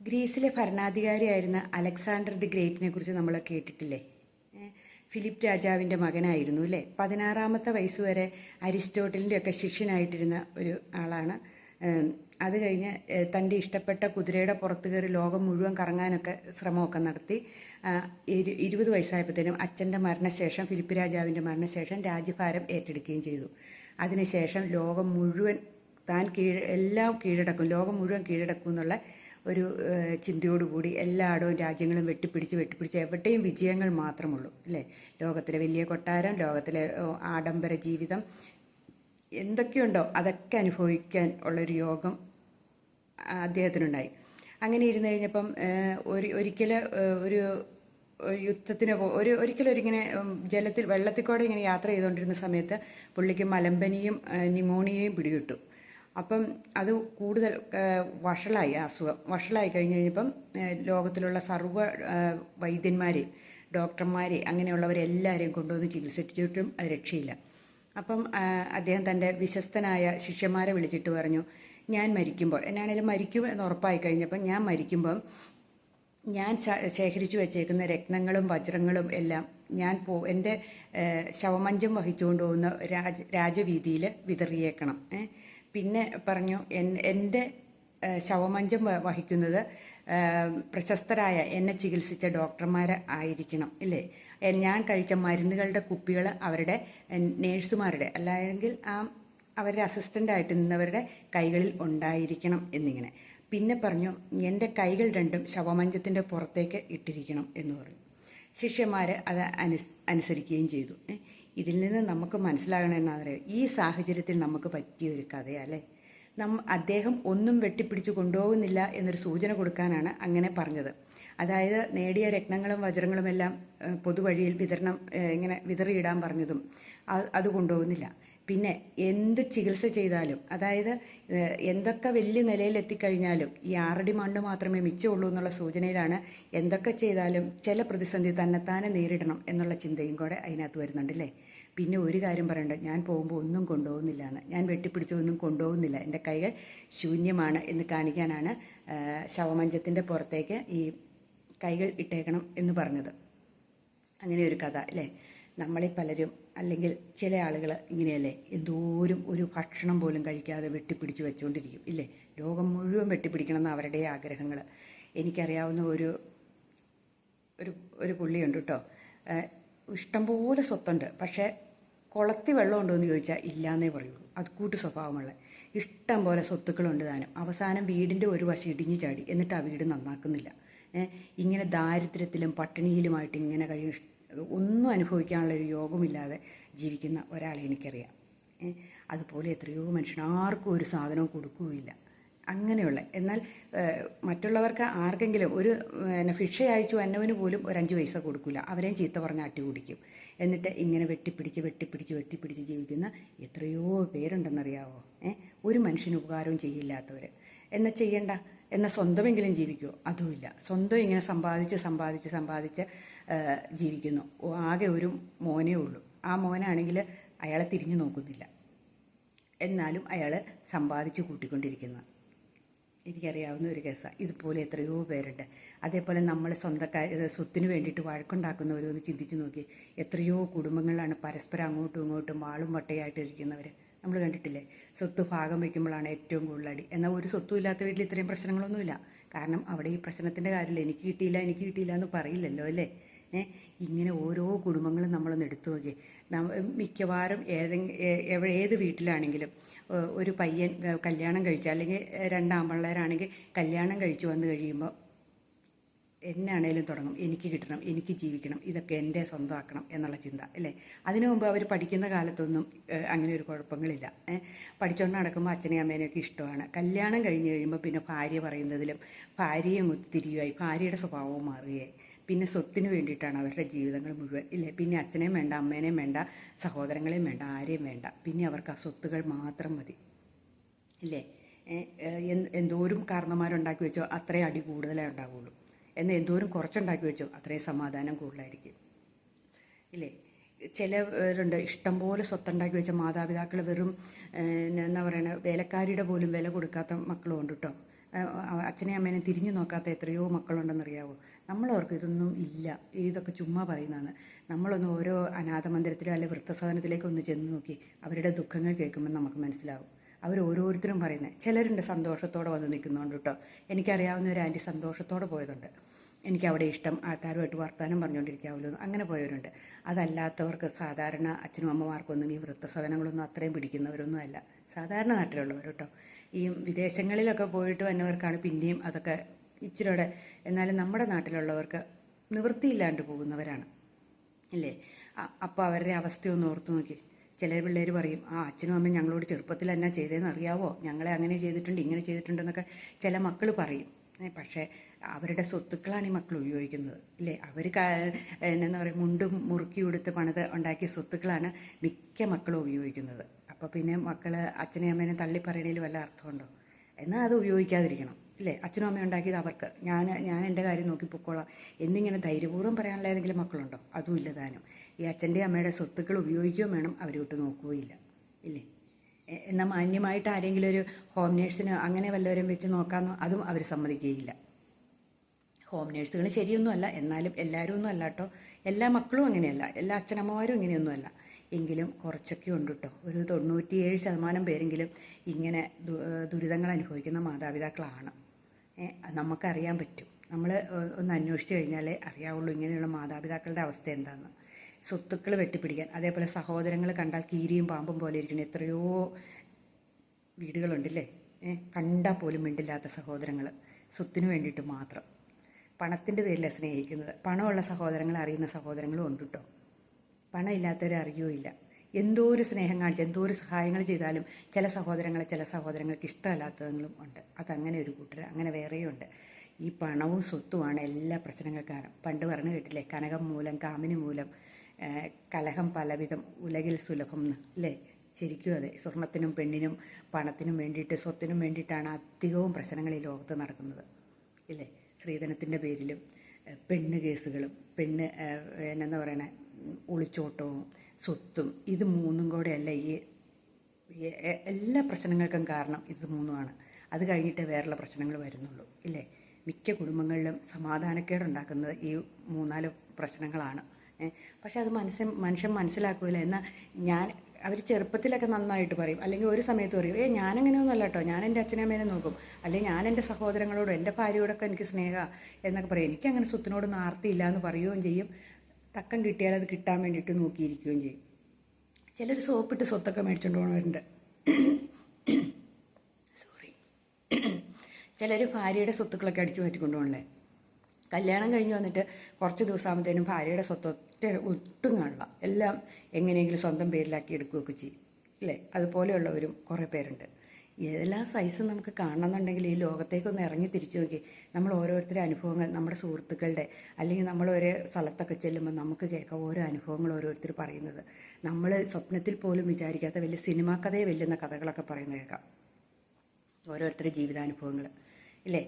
ഗ്രീസിലെ ഭരണാധികാരിയായിരുന്ന Alexander the ഗ്രേറ്റിനെ കുറിച്ച് നമ്മൾ കേട്ടിട്ടില്ലേ? ഫിലിപ്പ് രാജാവിൻ്റെ മകനായിരുന്നു അല്ലേ? 16-ാമത്തെ വയസ്സുവരെ അരിസ്റ്റോട്ടലിൻ്റെ ഒക്കെ ശിഷ്യനായിട്ടിരുന്ന ഒരു ആളാണ്. അത് കഴിഞ്ഞ് തൻ്റെ ഇഷ്ടപ്പെട്ട കുതിരയുടെ പുറത്ത് കയറി ലോകം മുഴുവൻ കറങ്ങാനൊക്കെ ശ്രമമൊക്കെ നടത്തി. 20 വയസ്സായപ്പോഴത്തേനും അച്ഛൻ്റെ മരണശേഷം, ഫിലിപ്പ് രാജാവിൻ്റെ മരണശേഷം രാജ്യഭാരം ഏറ്റെടുക്കുകയും ചെയ്തു. അതിനുശേഷം ലോകം മുഴുവൻ താൻ എല്ലാം കീഴടക്കും, ലോകം മുഴുവൻ കീഴടക്കും എന്നുള്ള ഒരു ചിന്തയോടുകൂടി എല്ലായിടവും രാജ്യങ്ങളും വെട്ടിപ്പിടിച്ച് എവിടെയും വിജയങ്ങൾ മാത്രമുള്ളൂ അല്ലേ? ലോകത്തിലെ വലിയ കൊട്ടാരം, ലോകത്തിലെ ആഡംബര ജീവിതം, എന്തൊക്കെയുണ്ടോ അതൊക്കെ അനുഭവിക്കാൻ ഉള്ളൊരു യോഗം അദ്ദേഹത്തിനുണ്ടായി. അങ്ങനെ ഇരുന്ന് കഴിഞ്ഞപ്പം ഒരിക്കൽ ഒരു യുദ്ധത്തിന് ഒരിക്കലൊരിങ്ങനെ വെള്ളത്തിൽ കൂടെ ഇങ്ങനെ യാത്ര ചെയ്തുകൊണ്ടിരുന്ന സമയത്ത് പുള്ളിക്ക് മലമ്പനിയും ന്യൂമോണിയയും പിടികിട്ടു. അപ്പം അത് കൂടുതൽ വഷളായി, അസുഖം വഷളായി കഴിഞ്ഞപ്പം ലോകത്തിലുള്ള സർവ്വ വൈദ്യന്മാരെയും ഡോക്ടർമാരെ അങ്ങനെയുള്ളവരെല്ലാവരെയും കൊണ്ടുവന്ന് ചികിത്സിച്ചിട്ടും അത് രക്ഷയില്ല. അപ്പം അദ്ദേഹം തൻ്റെ വിശ്വസ്തനായ ശിഷ്യന്മാരെ വിളിച്ചിട്ട് പറഞ്ഞു, ഞാൻ മരിക്കുമ്പോൾ, എന്നാണേലും മരിക്കും എന്ന് ഉറപ്പായി കഴിഞ്ഞപ്പം, ഞാൻ മരിക്കുമ്പം ഞാൻ ശേഖരിച്ചു വെച്ചേക്കുന്ന രത്നങ്ങളും വജ്രങ്ങളും എല്ലാം എൻ്റെ ശവമഞ്ചം വഹിച്ചുകൊണ്ട് പോകുന്ന രാജവീതിയിൽ വിതറിയേക്കണം. പിന്നെ പറഞ്ഞു, എൻ്റെ ശവമഞ്ചം വഹിക്കുന്നത് പ്രശസ്തരായ എന്നെ ചികിത്സിച്ച ഡോക്ടർമാർ ആയിരിക്കണം ഇല്ലേ? ഞാൻ കഴിച്ച മരുന്നുകളുടെ കുപ്പികൾ അവരുടെ നേഴ്സുമാരുടെ അല്ലെങ്കിൽ അവരുടെ അസിസ്റ്റൻ്റായിട്ട് നിന്നവരുടെ കൈകളിൽ ഉണ്ടായിരിക്കണം എന്നിങ്ങനെ. പിന്നെ പറഞ്ഞു, എൻ്റെ കൈകൾ രണ്ടും ശവമഞ്ചത്തിൻ്റെ പുറത്തേക്ക് ഇട്ടിരിക്കണം എന്ന് പറഞ്ഞു. ശിഷ്യന്മാർ അത് അനുസരിക്കുകയും ചെയ്തു. ഇതിൽ നിന്ന് നമുക്ക് മനസ്സിലാകണമെന്നറിയാം, ഈ സാഹചര്യത്തിൽ നമുക്ക് പറ്റിയ ഒരു കഥയല്ലേ? അദ്ദേഹം ഒന്നും വെട്ടിപ്പിടിച്ച് കൊണ്ടുപോകുന്നില്ല എന്നൊരു സൂചന കൊടുക്കാനാണ് അങ്ങനെ പറഞ്ഞത്. അതായത് നേടിയ രത്നങ്ങളും വജ്രങ്ങളും എല്ലാം പൊതുവഴിയിൽ ഇങ്ങനെ വിതറിയിടാൻ പറഞ്ഞതും അത് കൊണ്ടുപോകുന്നില്ല. പിന്നെ എന്ത് ചികിത്സ ചെയ്താലും, അതായത് എന്തൊക്കെ വലിയ നിലയിൽ എത്തിക്കഴിഞ്ഞാലും ഈ 6 അടി മണ്ണ് മാത്രമേ മിച്ചമുള്ളൂ എന്നുള്ള സൂചനയിലാണ് എന്തൊക്കെ ചെയ്താലും ചില പ്രതിസന്ധി തന്നെത്താനെ നേരിടണം എന്നുള്ള ചിന്തയും കൂടെ അതിനകത്ത് വരുന്നുണ്ടല്ലേ. പിന്നെ ഒരു കാര്യം പറയണ്ട, ഞാൻ പോകുമ്പോൾ ഒന്നും കൊണ്ടുപോകുന്നില്ല എന്ന്, ഞാൻ വെട്ടിപ്പിടിച്ചൊന്നും കൊണ്ടുപോകുന്നില്ല, എൻ്റെ കൈകൾ ശൂന്യമാണ് എന്ന് കാണിക്കാനാണ് ശവമഞ്ചത്തിൻ്റെ പുറത്തേക്ക് ഈ കൈകൾ ഇട്ടേക്കണം എന്ന് പറഞ്ഞത്. അങ്ങനെ ഒരു കഥ അല്ലേ? നമ്മളീ പലരും അല്ലെങ്കിൽ ചില ആളുകൾ ഇങ്ങനെയല്ലേ, എന്തോരം ഒരു ഭക്ഷണം പോലും കഴിക്കാതെ വെട്ടിപ്പിടിച്ച് വെച്ചുകൊണ്ടിരിക്കും ഇല്ലേ? ലോകം മുഴുവൻ വെട്ടിപ്പിടിക്കണം എന്ന് അവരുടെ ആഗ്രഹങ്ങൾ. എനിക്കറിയാവുന്ന ഒരു പുള്ളിയുണ്ട് കേട്ടോ. ഇഷ്ടംപോലെ സ്വത്തുണ്ട്, പക്ഷേ കുളത്തി വെള്ളമുണ്ടോ എന്ന് ചോദിച്ചാൽ ഇല്ലയെന്നേ പറയുള്ളൂ. അത് കൂട്ട് സ്വഭാവമുള്ള ഇഷ്ടം പോലെ സ്വത്തുക്കളുണ്ട് താനും. അവസാനം വീടിൻ്റെ ഒരു വശം ഇടിഞ്ഞു ചാടി, എന്നിട്ട് ആ വീട് നന്നാക്കുന്നില്ല. ഇങ്ങനെ ദാരിദ്ര്യത്തിലും പട്ടിണിയിലുമായിട്ട് ഇങ്ങനെ ഒന്നും അനുഭവിക്കാനുള്ളൊരു യോഗമില്ലാതെ ജീവിക്കുന്ന ഒരാളെ എനിക്കറിയാം. അതുപോലെ എത്രയോ മനുഷ്യൻ ആർക്കും ഒരു സാധനവും കൊടുക്കുകയില്ല. അങ്ങനെയുള്ള, എന്നാൽ മറ്റുള്ളവർക്ക് ആർക്കെങ്കിലും ഒരു ഭിക്ഷ അയച്ചു എന്നവന് പോലും ഒരു 5 പൈസ കൊടുക്കില്ല, അവരെയും ചീത്ത പറഞ്ഞ് അട്ടി കുടിക്കും. എന്നിട്ട് ഇങ്ങനെ വെട്ടിപ്പിടിച്ച് ജീവിക്കുന്ന എത്രയോ പേരുണ്ടെന്നറിയാവോ? ഒരു മനുഷ്യന് ഉപകാരവും ചെയ്യില്ലാത്തവർ. എന്നാൽ ചെയ്യണ്ട, എന്നാൽ സ്വന്തമെങ്കിലും ജീവിക്കുമോ? അതുമില്ല. സ്വന്തം ഇങ്ങനെ സമ്പാദിച്ച് ജീവിക്കുന്നു. ആകെ ഒരു മോനേ ഉള്ളൂ. ആ മോനാണെങ്കിൽ അയാളെ തിരിഞ്ഞു നോക്കുന്നില്ല, എന്നാലും അയാൾ സമ്പാദിച്ച് കൂട്ടിക്കൊണ്ടിരിക്കുന്നു. എനിക്കറിയാവുന്ന ഒരു കേസാണ്. ഇതുപോലെ എത്രയോ പേരുണ്ട്. അതേപോലെ നമ്മൾ സ്വത്തിന് വേണ്ടിയിട്ട് വഴക്കുണ്ടാക്കുന്നവരൊന്ന് ചിന്തിച്ച് നോക്കി. എത്രയോ കുടുംബങ്ങളിലാണ് പരസ്പരം അങ്ങോട്ടും ഇങ്ങോട്ടും വാളും വട്ടയായിട്ട് ഇരിക്കുന്നവർ നമ്മൾ കണ്ടിട്ടില്ലേ? സ്വത്ത് ഭാഗം വയ്ക്കുമ്പോഴാണ് ഏറ്റവും കൂടുതൽ അടി. എന്നാൽ ഒരു സ്വത്തും ഇല്ലാത്ത വീട്ടിൽ ഇത്രയും പ്രശ്നങ്ങളൊന്നുമില്ല. കാരണം അവിടെ ഈ പ്രശ്നത്തിൻ്റെ കാര്യമില്ല, എനിക്ക് കിട്ടിയില്ല എന്ന് പറയില്ലല്ലോ അല്ലേ? ഇങ്ങനെ ഓരോ കുടുംബങ്ങളും നമ്മളൊന്ന് എടുത്തു നോക്കി. മിക്കവാറും ഏത് വീട്ടിലാണെങ്കിലും ഒരു പയ്യൻ കല്യാണം കഴിച്ച, അല്ലെങ്കിൽ 2 ആൺപിള്ളേരാണെങ്കിൽ കല്യാണം കഴിച്ചു വന്നു കഴിയുമ്പോൾ എന്നാണേലും തുടങ്ങും, എനിക്ക് കിട്ടണം, എനിക്ക് ജീവിക്കണം, ഇതൊക്കെ എൻ്റെ സ്വന്തമാക്കണം എന്നുള്ള ചിന്ത അല്ലേ? അതിനു മുമ്പ് അവർ പഠിക്കുന്ന കാലത്തൊന്നും അങ്ങനെ ഒരു കുഴപ്പങ്ങളില്ല. പഠിച്ചുകൊണ്ട് നടക്കുമ്പോൾ അച്ഛനെയും അമ്മേനെയൊക്കെ ഇഷ്ടമാണ്. കല്യാണം കഴിഞ്ഞ് കഴിയുമ്പോൾ പിന്നെ ഭാര്യ പറയുന്നതിലും ഭാര്യയും ഒത്തുതിരിയുമായി, ഭാര്യയുടെ സ്വഭാവവും മാറുകയായി. പിന്നെ സ്വത്തിന് വേണ്ടിയിട്ടാണ് അവരുടെ ജീവിതങ്ങൾ മുഴുവൻ ഇല്ലേ? പിന്നെ അച്ഛനെയും വേണ്ട, അമ്മേനെയും വേണ്ട, സഹോദരങ്ങളെയും വേണ്ട, ആരെയും വേണ്ട. പിന്നെ അവർക്ക് ആ സ്വത്തുകൾ മാത്രം മതി ഇല്ലേ? എന്തോരം കാരണന്മാരുണ്ടാക്കി വെച്ചോ അത്രയും അടി കൂടുതലേ ഉണ്ടാവുള്ളൂ. എന്നാൽ എന്തോരം കുറച്ചുണ്ടാക്കി വെച്ചോ അത്രയും സമാധാനം കൂടുതലായിരിക്കും ഇല്ലേ? ചിലരുണ്ട് ഇഷ്ടംപോലെ സ്വത്തുണ്ടാക്കി വെച്ച മാതാപിതാക്കൾ വെറും എന്താ പറയുക, വേലക്കാരിയുടെ പോലും വില കൊടുക്കാത്ത മക്കളും ഉണ്ട് കേട്ടോ. അച്ഛനെയും അമ്മേനെ തിരിഞ്ഞു നോക്കാത്ത എത്രയോ മക്കളുണ്ടെന്നറിയാവോ? നമ്മളവർക്ക് ഇതൊന്നും ഇല്ല, ഇതൊക്കെ ചുമ്മാ പറയുന്നതാണ്. നമ്മളൊന്ന് ഓരോ അനാഥ മന്ദിരത്തിലോ അല്ലെങ്കിൽ വൃദ്ധസദനത്തിലേക്കോ ഒന്ന് ചെന്ന് നോക്കി അവരുടെ ദുഃഖങ്ങൾ കേൾക്കുമ്പോൾ നമുക്ക് മനസ്സിലാവും. അവർ ഓരോരുത്തരും പറയുന്നത്. ചിലരുണ്ട് സന്തോഷത്തോടെ വന്ന് നിൽക്കുന്നുണ്ട് കേട്ടോ. എനിക്കറിയാവുന്ന ഒരു ആൻറ്റി സന്തോഷത്തോടെ പോയതുണ്ട്. എനിക്കവിടെ ഇഷ്ടം, ആൾക്കാരുമായിട്ട് വർത്തമാനം പറഞ്ഞുകൊണ്ടിരിക്കാമല്ലോ, അങ്ങനെ പോയവരുണ്ട്. അതല്ലാത്തവർക്ക് സാധാരണ അച്ഛനും അമ്മമാർക്കൊന്നും ഈ വൃദ്ധസദനങ്ങളൊന്നും അത്രയും പിടിക്കുന്നവരൊന്നും അല്ല, സാധാരണ നാട്ടിലുള്ളവർ കേട്ടോ. ഈ വിദേശങ്ങളിലൊക്കെ പോയിട്ട് വന്നവർക്കാണ് പിന്നെയും അതൊക്കെ ഇച്ചിരിയുടെ. എന്നാലും നമ്മുടെ നാട്ടിലുള്ളവർക്ക് നിവൃത്തിയില്ലാണ്ട് പോകുന്നവരാണ് ഇല്ലേ? അപ്പോൾ അവരുടെ അവസ്ഥയൊന്ന് ഓർത്ത് നോക്കി. ചില പിള്ളേർ പറയും, അച്ഛനും അമ്മയും ഞങ്ങളോട് ചെറുപ്പത്തിൽ എന്നാ ചെയ്തതെന്ന് അറിയാവോ, ഞങ്ങളെ അങ്ങനെ ചെയ്തിട്ടുണ്ട് ഇങ്ങനെ ചെയ്തിട്ടുണ്ടെന്നൊക്കെ ചില മക്കൾ പറയും. പക്ഷേ അവരുടെ സ്വത്തുക്കളാണ് ഈ മക്കൾ ഉപയോഗിക്കുന്നത് ഇല്ലേ? അവർ എന്താ പറയുക, മുണ്ടും മുറുക്കി കൊടുത്ത് പണിത് ഉണ്ടാക്കിയ സ്വത്തുക്കളാണ് മിക്ക മക്കളും ഉപയോഗിക്കുന്നത്. അപ്പോൾ പിന്നെ മക്കൾ അച്ഛനെയും അമ്മേനെ തള്ളി പറയണതിൽ വല്ല അർത്ഥമുണ്ടോ? എന്നാൽ അത് ഉപയോഗിക്കാതിരിക്കണം ഇല്ലേ? അച്ഛനും അമ്മയും ഉണ്ടാക്കിയത് അവർക്ക്, ഞാൻ എൻ്റെ കാര്യം നോക്കി പൊക്കോളാം എന്നിങ്ങനെ ധൈര്യപൂർവ്വം പറയാനുള്ള ഏതെങ്കിലും മക്കളുണ്ടോ? അതും ഇല്ല താനും. ഈ അച്ഛൻ്റെ അമ്മയുടെ സ്വത്തുക്കൾ ഉപയോഗിക്കുകയും വേണം, അവരോട്ട് നോക്കുകയില്ല ഇല്ലേ? എന്നാൽ മാന്യമായിട്ട് ആരെങ്കിലും ഒരു ഹോം നേഴ്സിന് അങ്ങനെ വല്ലവരും വെച്ച് നോക്കാമെന്നോ അതും അവർ സമ്മതിക്കുകയില്ല. ഹോം നേഴ്സുകൾ ശരിയൊന്നുമല്ല, എന്നാലും എല്ലാവരും ഒന്നും അല്ല കേട്ടോ. എല്ലാ മക്കളും അങ്ങനെയല്ല, എല്ലാ അച്ഛനമ്മമാരും ഇങ്ങനെയൊന്നുമല്ല. എങ്കിലും കുറച്ചൊക്കെ ഉണ്ട് കേട്ടോ. ഒരു 97% പേരെങ്കിലും ഇങ്ങനെ ദുരിതങ്ങൾ അനുഭവിക്കുന്ന മാതാപിതാക്കളാണ്. നമുക്കറിയാൻ പറ്റും. നമ്മൾ ഒന്ന് അന്വേഷിച്ച് കഴിഞ്ഞാലേ അറിയാവുള്ളൂ ഇങ്ങനെയുള്ള മാതാപിതാക്കളുടെ അവസ്ഥ എന്താണെന്ന്. സ്വത്തുക്കൾ വെട്ടിപ്പിടിക്കാൻ, അതേപോലെ സഹോദരങ്ങൾ കണ്ടാൽ കീരിയും പാമ്പും പോലെ ഇരിക്കുന്ന എത്രയോ വീടുകളുണ്ടല്ലേ? കണ്ടാൽ പോലും മിണ്ടില്ലാത്ത സഹോദരങ്ങൾ, സ്വത്തിന് വേണ്ടിയിട്ട് മാത്രം, പണത്തിൻ്റെ പേരിലാണ് സ്നേഹിക്കുന്നത്. പണമുള്ള സഹോദരങ്ങളെ അറിയുന്ന സഹോദരങ്ങളും ഉണ്ട് കേട്ടോ. പണം ഇല്ലാത്തവരെ അറിയുകയില്ല. എന്തോ ഒരു സ്നേഹം കാണിച്ച് എന്തോ ഒരു സഹായങ്ങൾ ചെയ്താലും ചില സഹോദരങ്ങൾക്ക് ഇഷ്ടമല്ലാത്തതെങ്കിലും ഉണ്ട്. അതങ്ങനെ ഒരു കൂട്ടർ, അങ്ങനെ വേറെയും ഉണ്ട്. ഈ പണവും സ്വത്തുമാണ് എല്ലാ പ്രശ്നങ്ങൾക്കും കാരണം. പണ്ട് പറഞ്ഞു കേട്ടില്ലേ, കനകം മൂലം കാമിനി മൂലം കലഹം പലവിധം ഉലകിൽ സുലഭം എന്ന് അല്ലേ? ശരിക്കും അതെ. സ്വർണത്തിനും പെണ്ണിനും പണത്തിനും വേണ്ടിയിട്ട്, സ്വത്തിനും വേണ്ടിയിട്ടാണ് അധികവും പ്രശ്നങ്ങൾ ഈ ലോകത്ത് നടക്കുന്നത് ഇല്ലേ? സ്ത്രീധനത്തിൻ്റെ പേരിലും പെണ്ണ് കേസുകളും എന്താ പറയണേ, ഒളിച്ചോട്ടവും സ്വത്തും, ഇത് മൂന്നും കൂടെയല്ല ഈ എല്ലാ പ്രശ്നങ്ങൾക്കും കാരണം. ഇത് മൂന്നുമാണ്. അത് കഴിഞ്ഞിട്ട് വേറെയുള്ള പ്രശ്നങ്ങൾ വരുന്നുള്ളൂ ഇല്ലേ? മിക്ക കുടുംബങ്ങളിലും സമാധാനക്കേടുണ്ടാക്കുന്നത് ഈ 3-4 പ്രശ്നങ്ങളാണ്. പക്ഷെ അത് മനുഷ്യൻ മനസ്സിലാക്കില്ല. എന്നാൽ അവർ ചെറുപ്പത്തിലൊക്കെ നന്നായിട്ട് പറയും, അല്ലെങ്കിൽ ഒരു സമയത്ത് പറയും, ഞാനങ്ങനെയൊന്നും അല്ല കേട്ടോ, ഞാൻ എൻ്റെ അച്ഛനമ്മേനെ നോക്കും, അല്ലെങ്കിൽ ഞാൻ എൻ്റെ സഹോദരങ്ങളോടും എൻ്റെ ഭാര്യയോടൊക്കെ എനിക്ക് സ്നേഹമാണ് എന്നൊക്കെ പറയും. എനിക്കങ്ങനെ സ്വത്തിനോടൊന്നും ആർത്തിയില്ല എന്ന് പറയുകയും ചെയ്യും. തക്കം കിട്ടിയാൽ അത് കിട്ടാൻ വേണ്ടിയിട്ട് നോക്കിയിരിക്കുകയും ചെയ്യും. ചിലർ സോപ്പിട്ട് സ്വത്തൊക്കെ മേടിച്ചുകൊണ്ട് പോകണവരുണ്ട്. സോറി. ചിലർ ഭാര്യയുടെ സ്വത്തുക്കളൊക്കെ അടിച്ചു മാറ്റിക്കൊണ്ട് പോകണല്ലേ? കല്യാണം കഴിഞ്ഞ് വന്നിട്ട് കുറച്ച് ദിവസമാകുമ്പോഴത്തേനും ഭാര്യയുടെ സ്വത്ത് ഒട്ടും കാണില്ല, എല്ലാം എങ്ങനെയെങ്കിലും സ്വന്തം പേരിലാക്കി എടുക്കുകയൊക്കെ ചെയ്യും അല്ലേ? അതുപോലെയുള്ളവരും കുറേ പേരുണ്ട്. ഏതെല്ലാം സൈസ് നമുക്ക് കാണണമെന്നുണ്ടെങ്കിൽ ഈ ലോകത്തേക്കൊന്ന് ഇറങ്ങി തിരിച്ചു നോക്കി നമ്മൾ ഓരോരുത്തരുടെ അനുഭവങ്ങൾ, നമ്മുടെ സുഹൃത്തുക്കളുടെ, അല്ലെങ്കിൽ നമ്മൾ ഒരേ സ്ഥലത്തൊക്കെ ചെല്ലുമ്പോൾ നമുക്ക് കേൾക്കാം ഓരോ അനുഭവങ്ങൾ ഓരോരുത്തർ പറയുന്നത്. നമ്മൾ സ്വപ്നത്തിൽ പോലും വിചാരിക്കാത്ത വലിയ സിനിമാ കഥയെ വെല്ലുന്ന കഥകളൊക്കെ പറയുന്നത് കേൾക്കാം, ഓരോരുത്തരുടെ ജീവിതാനുഭവങ്ങൾ ഇല്ലേ?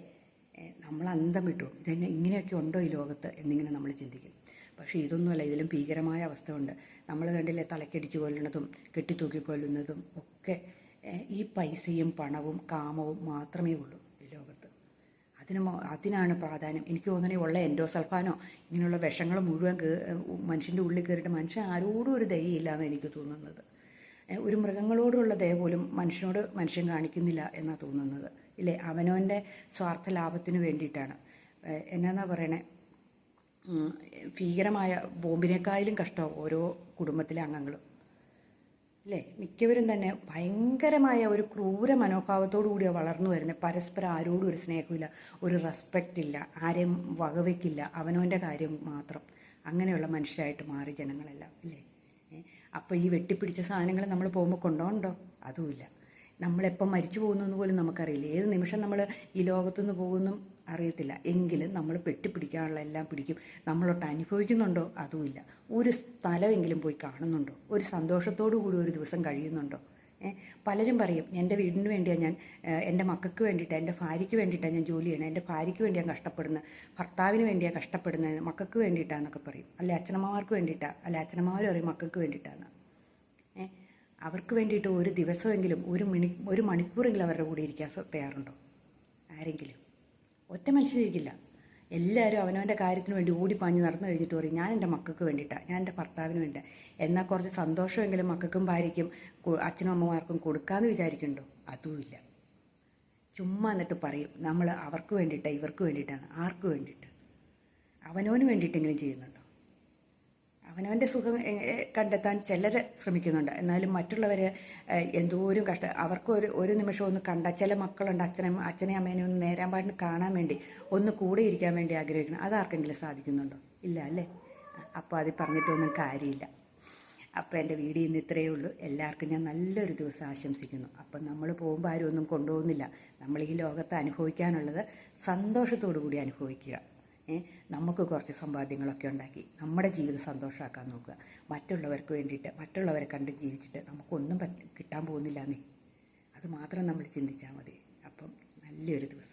നമ്മൾ അന്തം വിട്ടു, ഇതെന്നെ ഇങ്ങനെയൊക്കെ ഉണ്ടോ ഈ ലോകത്ത് എന്നിങ്ങനെ നമ്മൾ ചിന്തിക്കും. പക്ഷേ ഇതൊന്നുമല്ല, ഇതിലും ഭീകരമായ അവസ്ഥ ഉണ്ട്. നമ്മൾ കണ്ടില്ലേ, തലക്കടിച്ച് കൊല്ലുന്നതും കെട്ടിത്തൂക്കി കൊല്ലുന്നതും ഒക്കെ. ഈ പൈസയും പണവും കാമവും മാത്രമേ ഉള്ളൂ ഈ ലോകത്ത്. അതിനാണ് പ്രാധാന്യം. എനിക്ക് തോന്നുന്നത് ഉള്ള എൻഡോസൾഫാനോ ഇങ്ങനെയുള്ള വിഷങ്ങൾ മുഴുവൻ മനുഷ്യൻ്റെ ഉള്ളിൽ കയറിയിട്ട് മനുഷ്യൻ ആരോടും ഒരു ദയയില്ലാന്ന് എനിക്ക് തോന്നുന്നത്. ഒരു മൃഗങ്ങളോടുള്ള ദയ പോലും മനുഷ്യൻ കാണിക്കുന്നില്ല എന്നാണ് തോന്നുന്നത് ഇല്ലേ? അവനവൻ്റെ സ്വാർത്ഥ ലാഭത്തിന് വേണ്ടിയിട്ടാണ്. എന്നാ പറയണേ, ഭീകരമായ ബോംബിനേക്കാളും കഷ്ടമാണ് ഓരോ കുടുംബത്തിലെ അംഗങ്ങളും അല്ലേ? മിക്കവരും തന്നെ ഭയങ്കരമായ ഒരു ക്രൂര മനോഭാവത്തോടു കൂടിയാണ് വളർന്നു വരുന്നത്. പരസ്പരം ആരോടും ഒരു സ്നേഹമില്ല, ഒരു റെസ്പെക്റ്റ് ഇല്ല, ആരെയും വകവയ്ക്കില്ല, അവനവൻ്റെ കാര്യം മാത്രം. അങ്ങനെയുള്ള മനുഷ്യരായിട്ട് മാറി ജനങ്ങളെല്ലാം ഇല്ലേ? അപ്പോൾ ഈ വെട്ടിപ്പിടിച്ച സാധനങ്ങൾ നമ്മൾ പോകുമ്പോൾ കൊണ്ടുപോകണ്ടോ? അതുമില്ല. നമ്മളെപ്പം മരിച്ചു പോകുന്നു പോലും നമുക്കറിയില്ല. ഏത് നിമിഷം നമ്മൾ ഈ ലോകത്തുനിന്ന് പോകുന്നു അറിയത്തില്ല. എങ്കിലും നമ്മൾ പെട്ടിപ്പിടിക്കാനുള്ള എല്ലാം പിടിക്കും. നമ്മളൊട്ട് അനുഭവിക്കുന്നുണ്ടോ? അതുമില്ല. ഒരു സ്ഥലമെങ്കിലും പോയി കാണുന്നുണ്ടോ? ഒരു സന്തോഷത്തോടു കൂടി ഒരു ദിവസം കഴിയുന്നുണ്ടോ? പലരും പറയും, എൻ്റെ വീടിന് വേണ്ടിയാണ് ഞാൻ, എൻ്റെ മക്കൾക്ക് വേണ്ടിയിട്ടാണ്, എൻ്റെ ഭാര്യയ്ക്ക് വേണ്ടിയിട്ടാണ് ഞാൻ ജോലി ചെയ്യണം, എൻ്റെ ഭാര്യയ്ക്ക് വേണ്ടിയാണ് കഷ്ടപ്പെടുന്നത്, ഭർത്താവിന് വേണ്ടിയാണ് കഷ്ടപ്പെടുന്നത്, മക്കൾക്ക് വേണ്ടിയിട്ടാണെന്നൊക്കെ പറയും. അല്ലെ അച്ഛനമ്മമാർക്ക് വേണ്ടിയിട്ടാണ്, അല്ലെ അച്ഛനമ്മമാർ പറയും മക്കൾക്ക് വേണ്ടിയിട്ടാണ്. അവർക്ക് വേണ്ടിയിട്ട് ഒരു ദിവസമെങ്കിലും ഒരു മണിക്കൂറെങ്കിലും അവരുടെ കൂടെ ഇരിക്കാൻ തയ്യാറുണ്ടോ? ആരെങ്കിലും? ഒറ്റ മനുഷ്യരിക്കില്ല. എല്ലാവരും അവനവൻ്റെ കാര്യത്തിന് വേണ്ടി ഓടിപ്പാഞ്ഞ് നടന്നു കഴിഞ്ഞിട്ട് പറയും ഞാൻ എൻ്റെ മക്കൾക്ക് വേണ്ടിയിട്ടാണ്, ഞാൻ എൻ്റെ ഭർത്താവിന് വേണ്ടിയിട്ടാണ്. എന്നാൽ കുറച്ച് സന്തോഷമെങ്കിലും മക്കൾക്കും ഭാര്യയ്ക്കും അച്ഛനും അമ്മമാർക്കും കൊടുക്കാമെന്ന് വിചാരിക്കുന്നുണ്ടോ? അതുമില്ല. ചുമ്മാ എന്നിട്ട് പറയും നമ്മൾ അവർക്ക് വേണ്ടിയിട്ടാണ്, ഇവർക്ക് വേണ്ടിയിട്ടാണ്. ആർക്ക് വേണ്ടിയിട്ട്? അവനവന് വേണ്ടിയിട്ടെങ്കിലും ചെയ്യുന്നുണ്ടോ? അവനവൻ്റെ സുഖം കണ്ടെത്താൻ ചിലർ ശ്രമിക്കുന്നുണ്ട്. എന്നാലും മറ്റുള്ളവരെ എന്തോരം അവർക്ക് ഒരു നിമിഷം ഒന്ന് ചില മക്കളുണ്ട് അച്ഛനെയും അമ്മേനെയും ഒന്ന് നേരാൻ പാടിന് കാണാൻ വേണ്ടി ഒന്ന് കൂടെ ഇരിക്കാൻ വേണ്ടി ആഗ്രഹിക്കണം. അതാർക്കെങ്കിലും സാധിക്കുന്നുണ്ടോ? ഇല്ല അല്ലേ? അപ്പോൾ അത് പറഞ്ഞിട്ടൊന്നും കാര്യമില്ല. അപ്പോൾ എൻ്റെ വീഡിയോ ഇന്ന് ഇത്രയേ ഉള്ളൂ. എല്ലാവർക്കും ഞാൻ നല്ലൊരു ദിവസം ആശംസിക്കുന്നു. അപ്പം നമ്മൾ പോകുമ്പോൾ ആരും ഒന്നും കൊണ്ടുപോകുന്നില്ല. നമ്മൾ ഈ ലോകത്ത് അനുഭവിക്കാനുള്ളത് സന്തോഷത്തോടു കൂടി അനുഭവിക്കുക. നമുക്ക് കുറച്ച് സമ്പാദ്യങ്ങളൊക്കെ ഉണ്ടാക്കി നമ്മുടെ ജീവിതം സന്തോഷമാക്കാൻ നോക്കുക. മറ്റുള്ളവർക്ക് വേണ്ടിയിട്ട് മറ്റുള്ളവരെ കണ്ട് ജീവിച്ചിട്ട് നമുക്കൊന്നും കിട്ടാൻ പോകുന്നില്ല എന്നേ, അത് മാത്രം നമ്മൾ ചിന്തിച്ചാൽ മതി. അപ്പം നല്ലൊരു ദിവസം.